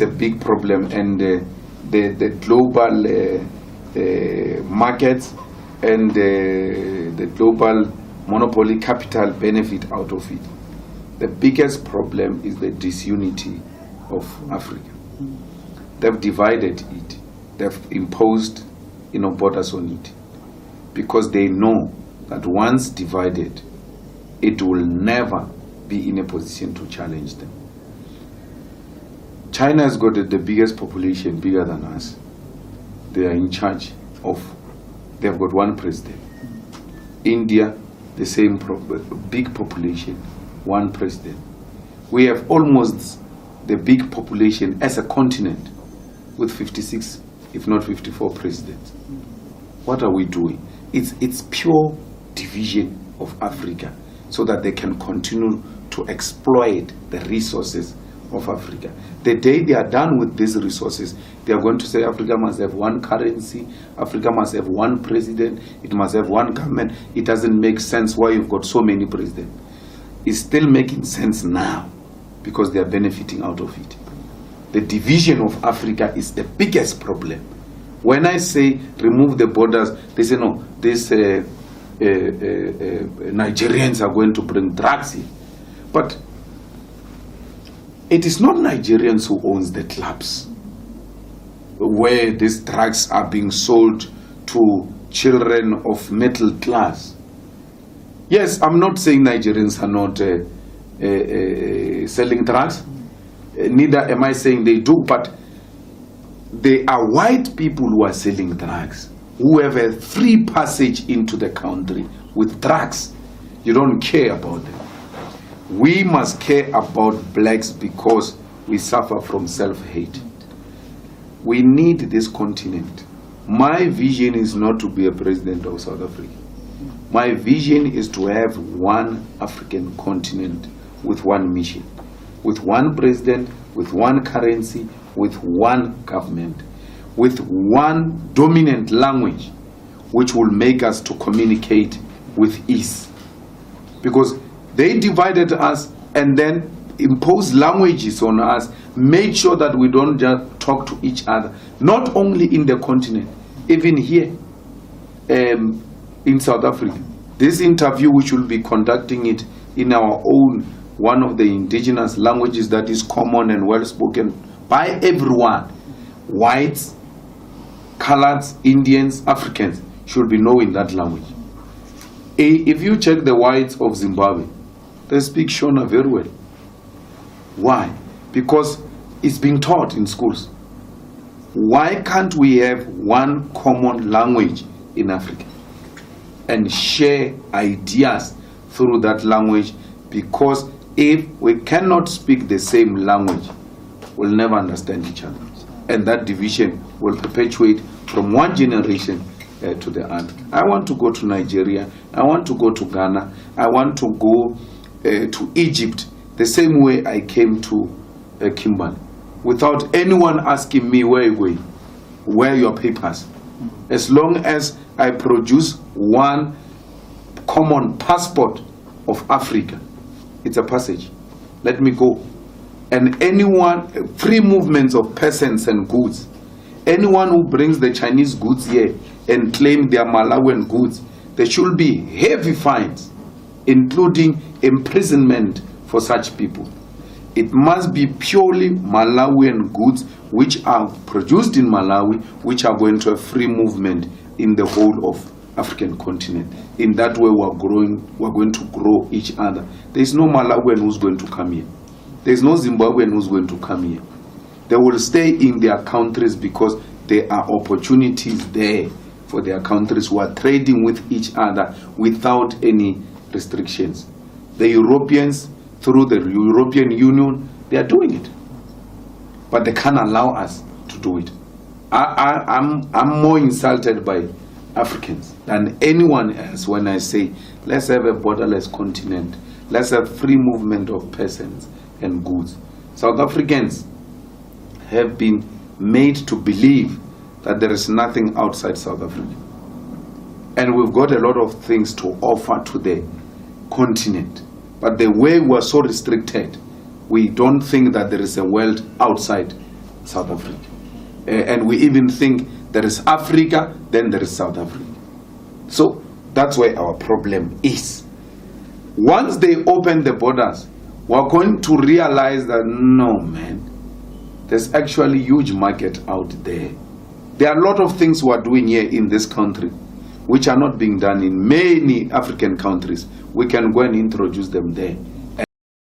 a big problem, and the global markets and the global monopoly capital benefit out of it. The biggest problem is the disunity of Africa. They've divided it. They've imposed borders on it because they know that once divided, it will never be in a position to challenge them. China has got the biggest population, bigger than us. They are in charge of, they've got one president. India, the same big population, one president. We have almost the big population as a continent with 56, if not 54 presidents. What are we doing? It's pure division of Africa so that they can continue to exploit the resources of Africa. The day they are done with these resources, they are going to say Africa must have one currency, Africa must have one president, it must have one government. It doesn't make sense why you've got so many presidents. It's still making sense now because they are benefiting out of it. The division of Africa is the biggest problem. When I say remove the borders, they say no, these Nigerians are going to bring drugs in. But it is not Nigerians who owns the clubs where these drugs are being sold to children of middle class. Yes, I'm not saying Nigerians are not selling drugs. Neither am I saying they do, but they are white people who are selling drugs, who have a free passage into the country with drugs. You don't care about them. We must care about blacks because we suffer from self-hate. We need this continent. My vision is not to be a president of South Africa. My vision is to have one African continent with one mission, with one president, with one currency, with one government, with one dominant language which will make us to communicate with ease. Because they divided us and then imposed languages on us, made sure that we don't just talk to each other, not only in the continent, even here in South Africa. This interview, which will be conducting it in our own, one of the indigenous languages that is common and well spoken by everyone, whites, coloreds, Indians, Africans, should be knowing that language. If you check the whites of Zimbabwe, they speak Shona very well. Why? Because it's being taught in schools. Why can't we have one common language in Africa and share ideas through that language? Because if we cannot speak the same language, we'll never understand each other. And that division will perpetuate from one generation to the other. I want to go to Nigeria. I want to go to Ghana. I want to go to Egypt the same way I came to Kimberley, without anyone asking me where you're going, where are your papers. As long as I produce one common passport of Africa, it's a passage. Let me go. And anyone, free movements of persons and goods, anyone who brings the Chinese goods here and claim they are Malawian goods, there should be heavy fines, including imprisonment for such people. It must be purely Malawian goods which are produced in Malawi, which are going to have free movement in the whole of African continent. In that way, we're going to grow each other. There is no Malawian who's going to come here. There is no Zimbabwean who's going to come here. They will stay in their countries because there are opportunities there for their countries who are trading with each other without any restrictions. The Europeans, through the European Union, they are doing it. But they can't allow us to do it. I'm more insulted by Africans than anyone else when I say, let's have a borderless continent. Let's have free movement of persons and goods. South Africans have been made to believe that there is nothing outside South Africa. And we've got a lot of things to offer to the continent. But the way we're so restricted, we don't think that there is a world outside South Africa. And we even think there is Africa, then there is South Africa. So that's where our problem is. Once they open the borders, we're going to realize that, no, man, there's actually huge market out there. There are a lot of things we're doing here in this country which are not being done in many African countries. We can go and introduce them there.